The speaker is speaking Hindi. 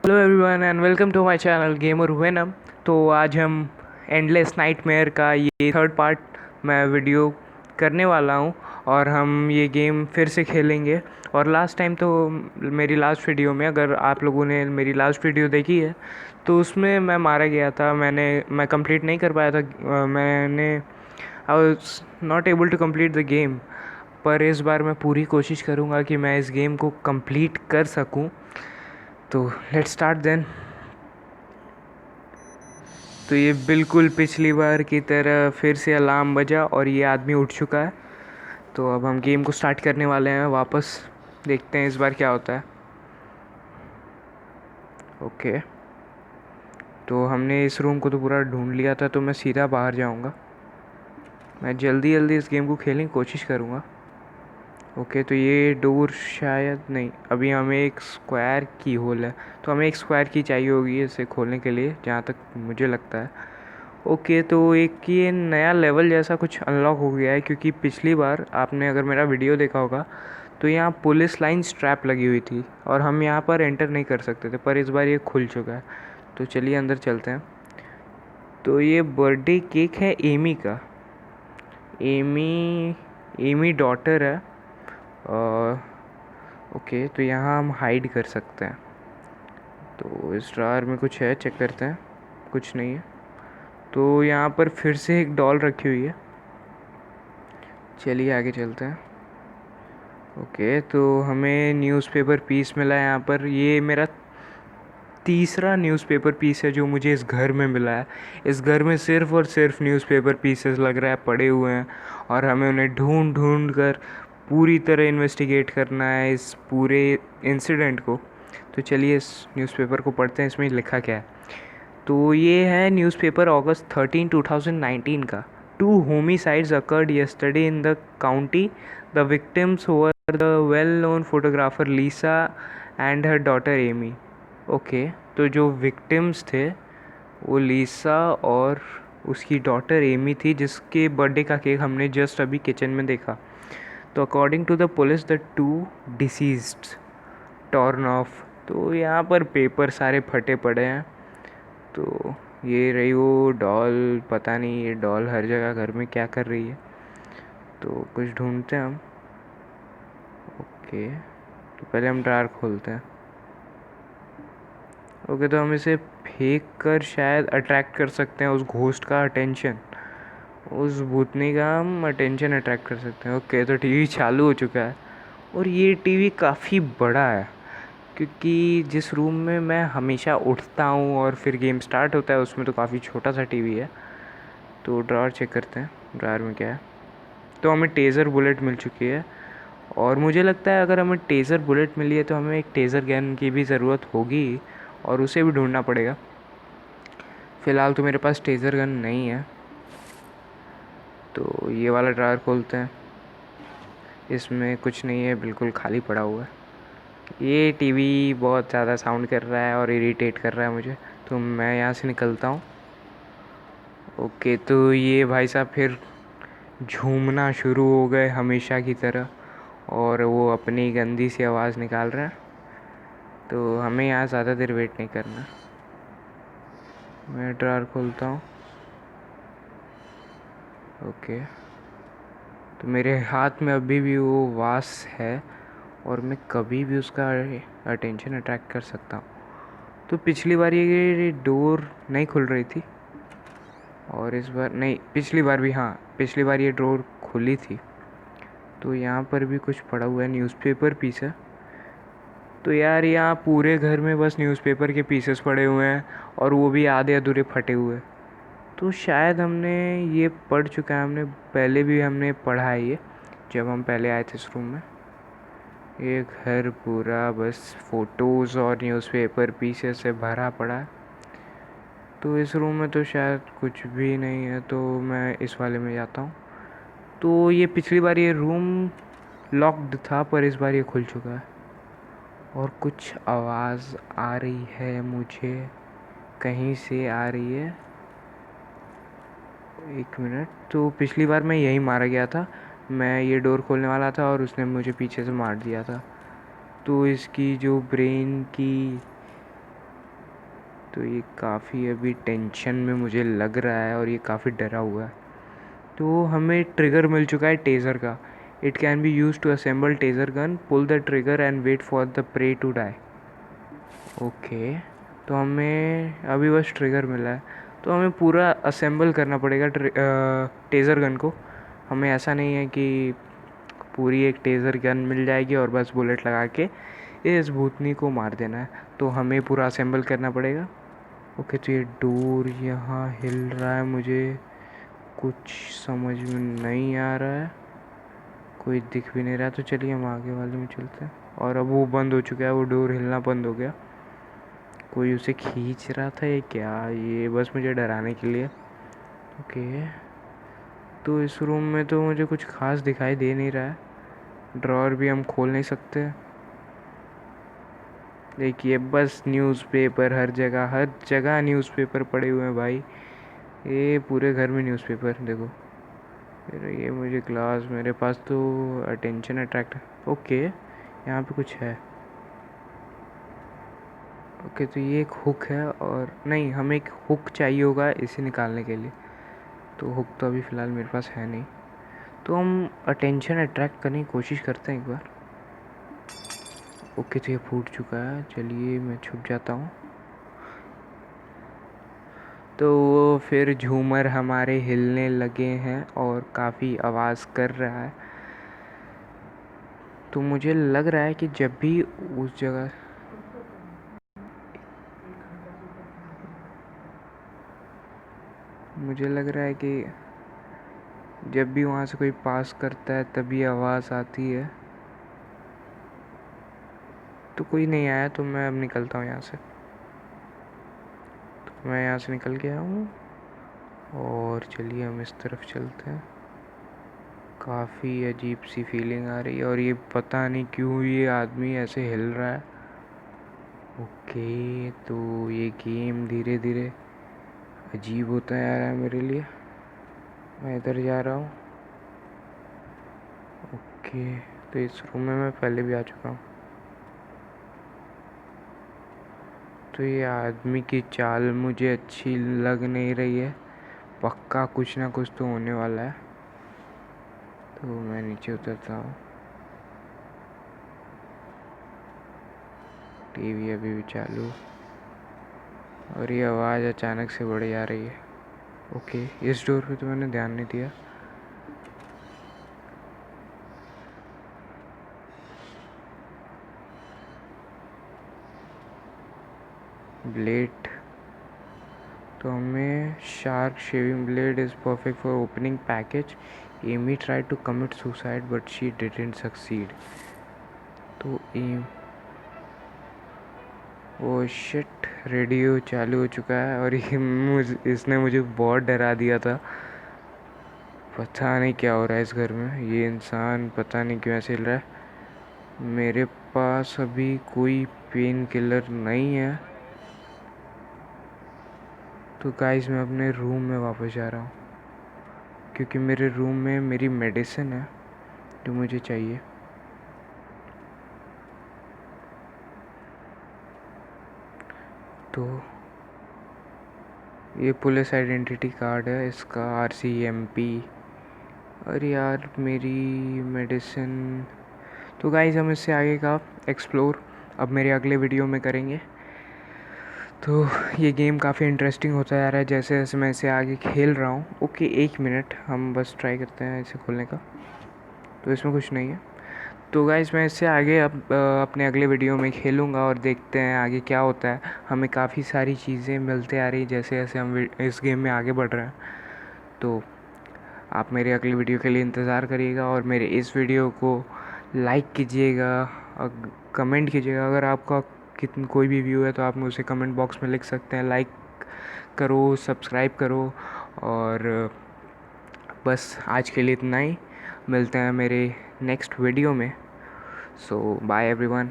Hello everyone and welcome to my channel Gamer Venom. तो आज हम एंडलेस नाइटमेयर का ये थर्ड पार्ट मैं वीडियो करने वाला हूँ और हम ये गेम फिर से खेलेंगे। और लास्ट टाइम तो मेरी लास्ट वीडियो में, अगर आप लोगों ने मेरी लास्ट वीडियो देखी है तो उसमें मैं मारा गया था। मैं कंप्लीट नहीं कर पाया था। मैंने I was not able to complete the game. पर इस बार मैं पूरी कोशिश करूँगा कि मैं इस गेम को कंप्लीट कर सकूँ। तो लेट्स स्टार्ट देन। तो ये बिल्कुल पिछली बार की तरह फिर से अलार्म बजा और ये आदमी उठ चुका है। तो अब हम गेम को स्टार्ट करने वाले हैं वापस। देखते हैं इस बार क्या होता है। ओके, तो हमने इस रूम को तो पूरा ढूंढ लिया था, तो मैं सीधा बाहर जाऊंगा। मैं जल्दी जल्दी इस गेम को खेलने की कोशिश करूंगा। ओके, तो ये डोर शायद नहीं, अभी हमें एक स्क्वायर की होल है, तो हमें एक स्क्वायर की चाहिए होगी इसे खोलने के लिए, जहाँ तक मुझे लगता है। ओके, तो एक ये नया लेवल जैसा कुछ अनलॉक हो गया है, क्योंकि पिछली बार आपने अगर मेरा वीडियो देखा होगा तो यहाँ पुलिस लाइन स्ट्रैप लगी हुई थी और हम यहाँ पर एंटर नहीं कर सकते थे, पर इस बार ये खुल चुका है। तो चलिए अंदर चलते हैं। तो ये बर्थडे केक है एमी का। एमी एमी डॉटर है। और ओके, तो यहाँ हम हाइड कर सकते हैं। तो इस ड्रावर में कुछ है, चेक करते हैं। कुछ नहीं है। तो यहाँ पर फिर से एक डॉल रखी हुई है। चलिए आगे चलते हैं। ओके, तो हमें न्यूज़पेपर पीस मिला है यहाँ पर। ये मेरा तीसरा न्यूज़पेपर पीस है जो मुझे इस घर में मिला है। इस घर में सिर्फ़ और सिर्फ न्यूज़पेपर पीसेस लग रहा है पड़े हुए हैं, और हमें उन्हें ढूंढ ढूंढ कर पूरी तरह इन्वेस्टिगेट करना है इस पूरे इंसिडेंट को। तो चलिए इस न्यूज़पेपर को पढ़ते हैं, इसमें लिखा क्या है। तो ये है न्यूज़पेपर August 13, 2019 का। Two homicides occurred yesterday in the county. The victims were the well known photographer Lisa and her daughter Amy. Okay, तो जो विक्टिम्स थे वो लीसा और उसकी डॉटर एमी थी, जिसके बर्थडे का केक हमने जस्ट अभी किचन में देखा। तो according to the police the two deceased torn off. तो यहाँ पर पेपर सारे फटे पड़े हैं। तो ये रही वो डॉल। पता नहीं ये डॉल हर जगह घर में क्या कर रही है, तो कुछ ढूंढते हैं हम। ओके, तो पहले हम ड्रार खोलते हैं। ओके, तो हम इसे फेंक कर शायद अट्रैक्ट कर सकते हैं उस घोस्ट का अटेंशन। उस भूतनी का हम अटेंशन अट्रैक्ट कर सकते हैं। ओके, तो टीवी चालू हो चुका है और ये टीवी काफ़ी बड़ा है, क्योंकि जिस रूम में मैं हमेशा उठता हूँ और फिर गेम स्टार्ट होता है उसमें तो काफ़ी छोटा सा टीवी है। तो ड्रावर चेक करते हैं, ड्रावर में क्या है। तो हमें टेज़र बुलेट मिल चुकी है, और मुझे लगता है अगर हमें टेज़र बुलेट मिली है तो हमें एक टेज़र गन की भी ज़रूरत होगी, और उसे भी ढूंढना पड़ेगा। फ़िलहाल तो मेरे पास टेज़र गन नहीं है। तो ये वाला ड्रावर खोलते हैं। इसमें कुछ नहीं है, बिल्कुल खाली पड़ा हुआ है। ये टीवी बहुत ज़्यादा साउंड कर रहा है और इरिटेट कर रहा है मुझे, तो मैं यहाँ से निकलता हूँ। ओके, तो ये भाई साहब फिर झूमना शुरू हो गए हमेशा की तरह, और वो अपनी गंदी सी आवाज़ निकाल रहे हैं। तो हमें यहाँ ज़्यादा देर वेट नहीं करना। मैं ड्रावर खोलता हूँ। ओके, तो मेरे हाथ में अभी भी वो वास है और मैं कभी भी उसका अटेंशन अट्रैक्ट कर सकता हूँ। तो पिछली बार ये डोर नहीं खुल रही थी, और इस बार नहीं, पिछली बार भी, हाँ पिछली बार ये डोर खुली थी। तो यहाँ पर भी कुछ पड़ा हुआ है, न्यूज़पेपर पीस है। तो यार यहाँ पूरे घर में बस न्यूज़पेपर के पीसेस पड़े हुए हैं, और वो भी आधे अधूरे फटे हुए। तो शायद हमने ये पढ़ चुका है, हमने पहले भी हमने पढ़ा है ये, जब हम पहले आए थे इस रूम में। ये घर पूरा बस फ़ोटोज़ और न्यूज़पेपर पीसेस से भरा पड़ा है। तो इस रूम में तो शायद कुछ भी नहीं है, तो मैं इस वाले में जाता हूँ। तो ये पिछली बार ये रूम लॉक्ड था, पर इस बार ये खुल चुका है, और कुछ आवाज़ आ रही है मुझे, कहीं से आ रही है। एक मिनट, तो पिछली बार मैं यही मारा गया था। मैं ये डोर खोलने वाला था और उसने मुझे पीछे से मार दिया था। तो इसकी जो ब्रेन की तो ये काफ़ी अभी टेंशन में मुझे लग रहा है और ये काफ़ी डरा हुआ है। तो हमें ट्रिगर मिल चुका है टेज़र का। It can be use to assemble taser gun, pull the trigger and wait for the prey to die. Okay, तो हमें अभी बस ट्रिगर मिला है, तो हमें पूरा असेंबल करना पड़ेगा टेज़र गन को। हमें ऐसा नहीं है कि पूरी एक टेज़र गन मिल जाएगी और बस बुलेट लगा के इस भूतनी को मार देना है, तो हमें पूरा असेंबल करना पड़ेगा। ओके, तो ये डोर यहाँ हिल रहा है, मुझे कुछ समझ में नहीं आ रहा है, कोई दिख भी नहीं रहा। तो चलिए हम आगे वाले में चलते हैं। और अब वो बंद हो चुका है, वो डोर हिलना बंद हो गया। कोई उसे खींच रहा था या क्या, ये बस मुझे डराने के लिए। ओके, तो इस रूम में तो मुझे कुछ खास दिखाई दे नहीं रहा है। ड्रॉअर भी हम खोल नहीं सकते। देखिए बस न्यूज़पेपर, हर जगह न्यूज़पेपर पड़े हुए हैं भाई। ये पूरे घर में न्यूज़पेपर देखो। फिर ये मुझे ग्लास, मेरे पास तो अटेंशन अट्रैक्ट। ओके, यहाँ पे कुछ है। ओके, तो ये एक हुक है, और नहीं, हमें एक हुक चाहिए होगा इसे निकालने के लिए। तो हुक तो अभी फ़िलहाल मेरे पास है नहीं, तो हम अटेंशन अट्रैक्ट करने की कोशिश करते हैं एक बार। ओके, तो ये फूट चुका है, चलिए मैं छुप जाता हूँ। तो वो फिर झूमर हमारे हिलने लगे हैं और काफ़ी आवाज़ कर रहा है। तो मुझे लग रहा है कि जब भी उस जगह, मुझे लग रहा है कि जब भी वहाँ से कोई पास करता है तभी आवाज़ आती है। तो कोई नहीं आया, तो मैं अब निकलता हूँ यहाँ से। तो मैं यहाँ से निकल गया हूँ, और चलिए हम इस तरफ चलते हैं। काफ़ी अजीब सी फीलिंग आ रही है, और ये पता नहीं क्यों ये आदमी ऐसे हिल रहा है। ओके, तो ये गेम धीरे धीरे अजीब होता जा रहा है मेरे लिए। मैं इधर जा रहा हूँ। ओके, तो इस रूम में मैं पहले भी आ चुका हूँ। तो ये आदमी की चाल मुझे अच्छी लग नहीं रही है, पक्का कुछ ना कुछ तो होने वाला है। तो मैं नीचे उतरता हूँ। टीवी अभी भी चालू, और ये आवाज़ अचानक से बढ़ जा रही है। ओके, इस डोर पे तो मैंने ध्यान नहीं दिया। ब्लेड, तो हमें shark shaving blade is perfect for opening package. Amy try to commit suicide but she didn't succeed. तो ओ शिट, रेडियो चालू हो चुका है, और इसने मुझे बहुत डरा दिया था। पता नहीं क्या हो रहा है इस घर में, ये इंसान पता नहीं क्यों ऐसे हिल रहा है। मेरे पास अभी कोई पेन किलर नहीं है, तो गाइस मैं अपने रूम में वापस जा रहा हूँ, क्योंकि मेरे रूम में मेरी मेडिसिन है जो मुझे चाहिए। तो ये पुलिस आइडेंटिटी कार्ड है, इसका RCMP। अरे यार मेरी मेडिसिन। तो गाइस हम इससे आगे का एक्सप्लोर अब मेरे अगले वीडियो में करेंगे। तो ये गेम काफ़ी इंटरेस्टिंग होता जा रहा है जैसे जैसे मैं इसे आगे खेल रहा हूँ। ओके, 1 मिनट हम बस ट्राई करते हैं इसे खोलने का। तो इसमें कुछ नहीं है। तो गाइस मैं इससे आगे अब अपने अगले वीडियो में खेलूँगा, और देखते हैं आगे क्या होता है। हमें काफ़ी सारी चीज़ें मिलते आ रही जैसे जैसे हम इस गेम में आगे बढ़ रहे हैं। तो आप मेरे अगले वीडियो के लिए इंतज़ार करिएगा, और मेरे इस वीडियो को लाइक कीजिएगा और कमेंट कीजिएगा। अगर आपका कोई भी व्यू है तो आप मुझे कमेंट बॉक्स में लिख सकते हैं। लाइक करो, सब्सक्राइब करो, और बस आज के लिए इतना ही। मिलते हैं मेरे नेक्स्ट वीडियो में। सो बाय एवरीवन।